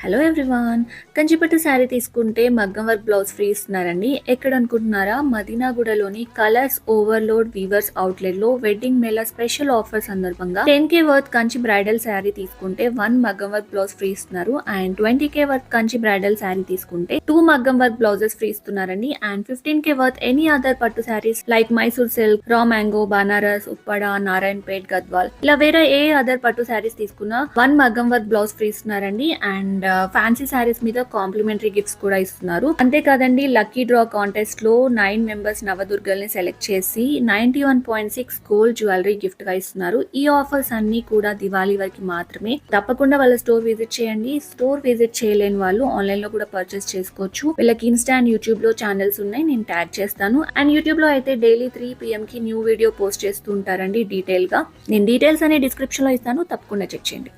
Hello everyone. కంచిపట్టు శారీ తీసుకుంటే మగ్గం work blouse free ఇస్తున్నారండి. ఎక్కడ అనుకుంటున్నారా? మదీనాగూడలోని కలర్స్ ఓవర్లోడ్ వీవర్స్ అవుట్లెట్ లో వెడ్డింగ్ మేళా స్పెషల్ ఆఫర్ సందర్భంగా 10K worth Kanchi bridal sari తీసుకుంటే 1 మగ్గం వర్క్ బ్లౌజ్ ఫ్రీ ఇస్తున్నారు. And 20K worth Kanchi bridal sari తీసుకుంటే 2 మగ్గం వర్క్ బ్లౌజెస్ ఫ్రీ ఇస్తున్నారండి. And 15K worth any other పట్టు saris like Mysore silk, raw mango, Banaras, Uppada, Narayanpet, Gadwal ఇలా వేరే ఏ అదర్ పట్టు శారీస్ తీసుకున్నా 1 మగ్గం వర్క్ బ్లౌజ్ ఫ్రీ ఇస్తున్నారండి. అండ్ ఫ్యాన్సీ శారీస్ మీద కాంప్లిమెంటరీ గిఫ్ట్స్ కూడా ఇస్తున్నారు. అంతేకాదండి, లక్కీ డ్రా కాంటెస్ట్ లో 9 మెంబర్స్ నవదుర్గల్ని సెలెక్ట్ చేసి 91.6 గోల్డ్ జ్యువెలరీ గిఫ్ట్ గా ఇస్తున్నారు. ఈ ఆఫర్స్ అన్ని కూడా దివాళీ వరకు మాత్రమే. తప్పకుండా వాళ్ళ స్టోర్ విజిట్ చేయండి. స్టోర్ విజిట్ చేయలేని వాళ్ళు ఆన్లైన్ లో కూడా పర్చేస్ చేసుకోవచ్చు. వీళ్ళకి ఇన్స్టా అండ్ యూట్యూబ్ లో ఛానల్స్ ఉన్నాయి, నేను ట్యాగ్ చేస్తాను. అండ్ యూట్యూబ్ లో అయితే డైలీ 3 PM కి న్యూ వీడియో పోస్ట్ చేస్తూ ఉంటారండి డీటెయిల్ గా. నేను డీటెయిల్స్ అనే డిస్క్రిప్షన్ లో ఇస్తాను, తప్పకుండా చెక్ చేయండి.